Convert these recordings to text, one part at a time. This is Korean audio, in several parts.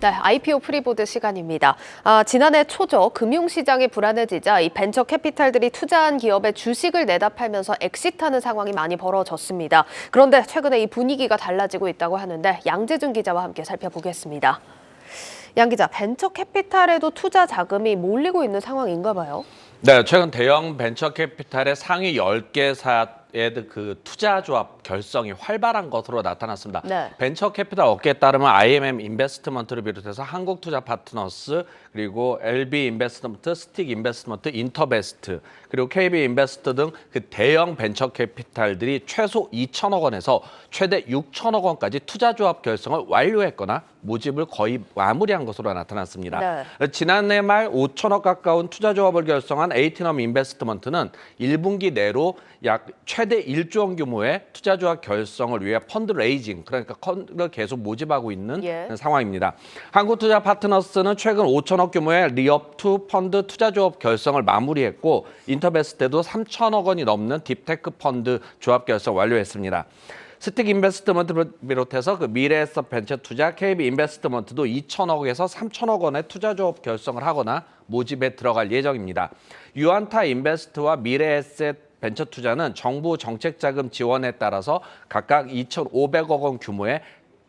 네, IPO 프리보드 시간입니다. 지난해 초죠. 금융시장이 불안해지자 이 벤처 캐피탈들이 투자한 기업의 주식을 내다 팔면서 엑시트하는 상황이 많이 벌어졌습니다. 그런데 최근에 이 분위기가 달라지고 있다고 하는데 양재준 기자와 함께 살펴보겠습니다. 양 기자, 벤처 캐피탈에도 투자 자금이 몰리고 있는 상황인가 봐요. 네, 최근 대형 벤처 캐피탈의 상위 10개사의 그 투자 조합 결성이 활발한 것으로 나타났습니다. 네. 벤처 캐피탈 업계에 따르면 IMM 인베스트먼트를 비롯해서 한국투자 파트너스, 그리고 LB 인베스트먼트, 스틱 인베스트먼트, 인터베스트, 그리고 KB 인베스트 등 그 대형 벤처 캐피탈들이 최소 2천억 원에서 최대 6천억 원까지 투자 조합 결성을 완료했거나 모집을 거의 마무리한 것으로 나타났습니다. 네. 지난해 말 5천억 가까운 투자 조합을 결성한 에이티넘 인베스트먼트는 1분기 내로 약 최대 1조 원 규모의 투자 조합 결성을 위해 펀드 레이징, 그러니까 펀드를 계속 모집하고 있는 상황입니다. 한국투자 파트너스는 최근 5천억 규모의 리업2 펀드 투자 조합 결성을 마무리했고, 인터베스트도 3천억 원이 넘는 딥테크 펀드 조합 결성 완료했습니다. 스틱 인베스트먼트를 비롯해서 그 미래에셋 벤처 투자, KB 인베스트먼트도 2천억에서 3천억 원의 투자 조합 결성을 하거나 모집에 들어갈 예정입니다. 유안타 인베스트와 미래에셋 벤처 투자는 정부 정책 자금 지원에 따라서 각각 2,500억 원 규모의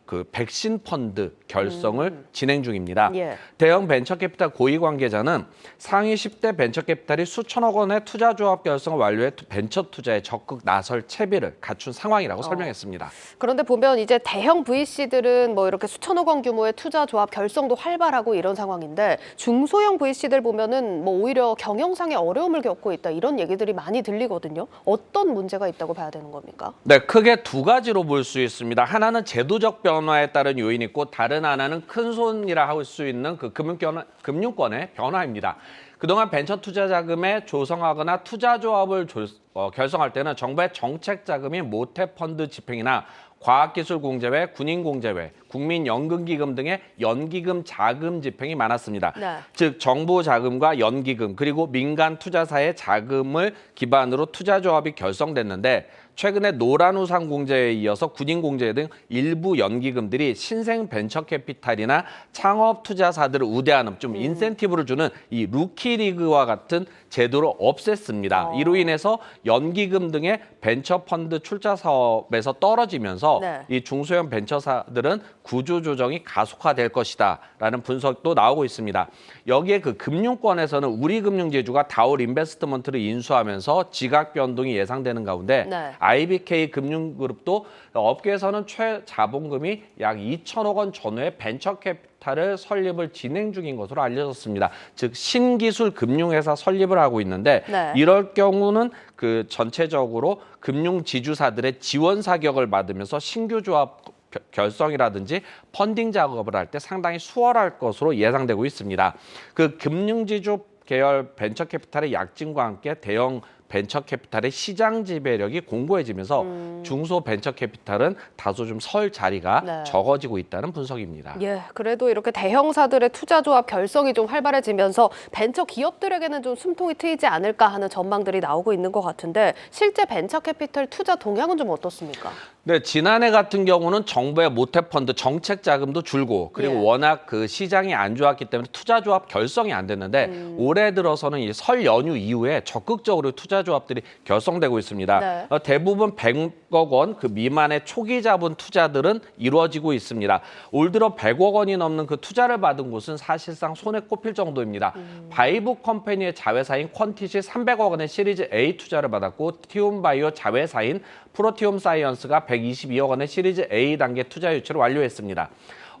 그 백신 펀드 결성을 진행 중입니다. 대형 벤처 캐피탈 고위 관계자는 상위 10대 벤처 캐피탈이 수천억 원의 투자 조합 결성을 완료해 벤처 투자에 적극 나설 채비를 갖춘 상황이라고 설명했습니다. 그런데 보면 이제 대형 VC들은 뭐 이렇게 수천억 원 규모의 투자 조합 결성도 활발하고 이런 상황인데, 중소형 VC들 보면은 뭐 오히려 경영상의 어려움을 겪고 있다, 이런 얘기들이 많이 들리거든요. 어떤 문제가 있다고 봐야 되는 겁니까? 네, 크게 두 가지로 볼 수 있습니다. 하나는 제도적 변화에 따른 요인이 있고, 다른 하나는 큰 손이라 할 수 있는 그 금융권의 변화입니다. 그동안 벤처 투자 자금에 조성하거나 투자 조합을 결성할 때는 정부의 정책 자금인 모태 펀드 집행이나 과학기술공제회, 군인공제회, 국민연금기금 등의 연기금 자금 집행이 많았습니다. 즉 정부 자금과 연기금, 그리고 민간 투자사의 자금을 기반으로 투자조합이 결성됐는데, 최근에 노란우산공제에 이어서 군인공제 등 일부 연기금들이 신생 벤처 캐피탈이나 창업 투자사들을 우대하는 좀 인센티브를 주는 이 루키리그와 같은 제도를 없앴습니다. 이로 인해서 연기금 등의 벤처 펀드 출자 사업에서 떨어지면서 이 중소형 벤처사들은 구조조정이 가속화될 것이다라는 분석도 나오고 있습니다. 여기에 그 금융권에서는 우리금융지주가 다올 인베스트먼트를 인수하면서 지각 변동이 예상되는 가운데 IBK 금융그룹도 업계에서는 최자본금이 약 2천억 원 전후의 벤처 캐피탈을 설립을 진행 중인 것으로 알려졌습니다. 즉 신기술 금융회사 설립을 하고 있는데, 이럴 경우는 그 전체적으로 금융지주사들의 지원 사격을 받으면서 신규 조합 결성이라든지 펀딩 작업을 할 때 상당히 수월할 것으로 예상되고 있습니다. 그 금융지주 계열 벤처 캐피탈의 약진과 함께 대형 벤처 캐피탈의 시장 지배력이 공고해지면서 중소 벤처 캐피탈은 다소 좀 설 자리가 적어지고 있다는 분석입니다. 그래도 이렇게 대형사들의 투자 조합 결성이 좀 활발해지면서 벤처 기업들에게는 좀 숨통이 트이지 않을까 하는 전망들이 나오고 있는 것 같은데, 실제 벤처 캐피탈 투자 동향은 좀 어떻습니까? 네, 지난해 같은 경우는 정부의 모태펀드 정책 자금도 줄고, 그리고 워낙 그 시장이 안 좋았기 때문에 투자 조합 결성이 안 됐는데, 올해 들어서는 이 설 연휴 이후에 적극적으로 투자 조합들이 결성되고 있습니다. 대부분 100억 원 그 미만의 초기 자본 투자들은 이루어지고 있습니다. 올 들어 100억 원이 넘는 그 투자를 받은 곳은 사실상 손에 꼽힐 정도입니다. 바이브 컴퍼니의 자회사인 퀀티시 300억 원의 시리즈 A 투자를 받았고, 티움바이오 자회사인 프로티움 사이언스가 122억 원의 시리즈 A 단계 투자 유치를 완료했습니다.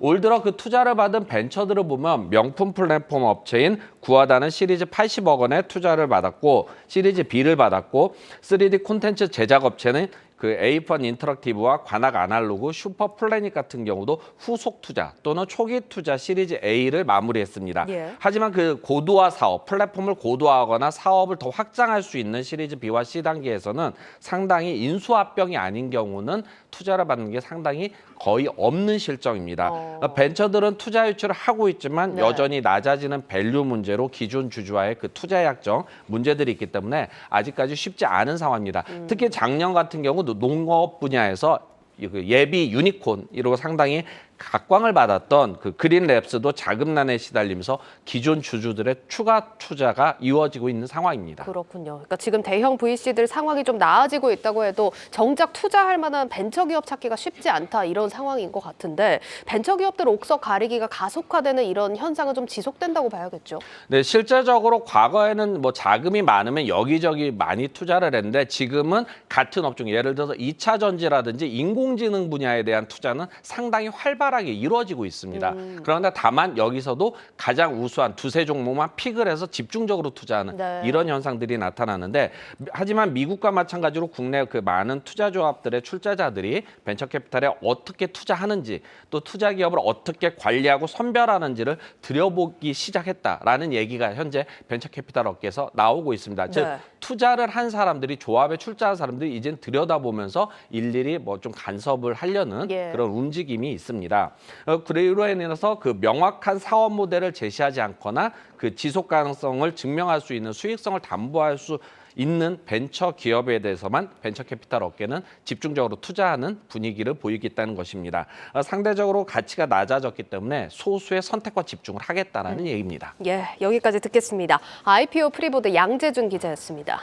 올 들어 그 투자를 받은 벤처들을 보면 명품 플랫폼 업체인 구하다는 시리즈 80억 원의 투자를 받았고, 시리즈 B를 받았고, 3D 콘텐츠 제작 업체는 그 에이펀 인터랙티브와 관악 아날로그, 슈퍼 플래닛 같은 경우도 후속 투자 또는 초기 투자 시리즈 A를 마무리했습니다. 하지만 그 고도화 사업, 플랫폼을 고도화하거나 사업을 더 확장할 수 있는 시리즈 B와 C 단계에서는 상당히 인수합병이 아닌 경우는 투자를 받는 게 상당히 거의 없는 실정입니다. 벤처들은 투자 유치를 하고 있지만 여전히 낮아지는 밸류 문제로 기존 주주와의 그 투자 약정 문제들이 있기 때문에 아직까지 쉽지 않은 상황입니다. 특히 작년 같은 경우 농업 분야에서 예비 유니콘 이러고 상당히 각광을 받았던 그 그린랩스도 자금난에 시달리면서 기존 주주들의 추가 투자가 이루어지고 있는 상황입니다. 그렇군요. 그러니까 지금 대형 VC들 상황이 좀 나아지고 있다고 해도 정작 투자할 만한 벤처기업 찾기가 쉽지 않다 이런 상황인 것 같은데 벤처기업들 옥석 가리기가 가속화되는 이런 현상은 좀 지속된다고 봐야겠죠. 네, 실제적으로 과거에는 뭐 자금이 많으면 여기저기 많이 투자를 했는데 지금은 같은 업종, 예를 들어서 2차 전지라든지 인공지능 분야에 대한 투자는 상당히 활발하게 이루어지고 있습니다. 그런데 다만 여기서도 가장 우수한 두세 종목만 픽을 해서 집중적으로 투자하는 네. 이런 현상들이 나타나는데 하지만 미국과 마찬가지로 국내 그 많은 투자 조합들의 출자자들이 벤처캐피탈에 어떻게 투자하는지 또 투자 기업을 어떻게 관리하고 선별하는지를 들여보기 시작했다라는 얘기가 현재 벤처캐피탈 업계에서 나오고 있습니다. 즉 네. 투자를 한 사람들이 조합에 출자한 사람들이 이젠 들여다보면서 일일이 뭐 좀 간섭을 하려는 예. 그런 움직임이 있습니다. 그로 인해서 그 명확한 사업 모델을 제시하지 않거나 그 지속 가능성을 증명할 수 있는 수익성을 담보할 수 있는 벤처 기업에 대해서만 벤처 캐피탈 업계는 집중적으로 투자하는 분위기를 보이고 있다는 것입니다. 상대적으로 가치가 낮아졌기 때문에 소수의 선택과 집중을 하겠다라는 얘기입니다. 예, 여기까지 듣겠습니다. IPO 프리보드 양재준 기자였습니다.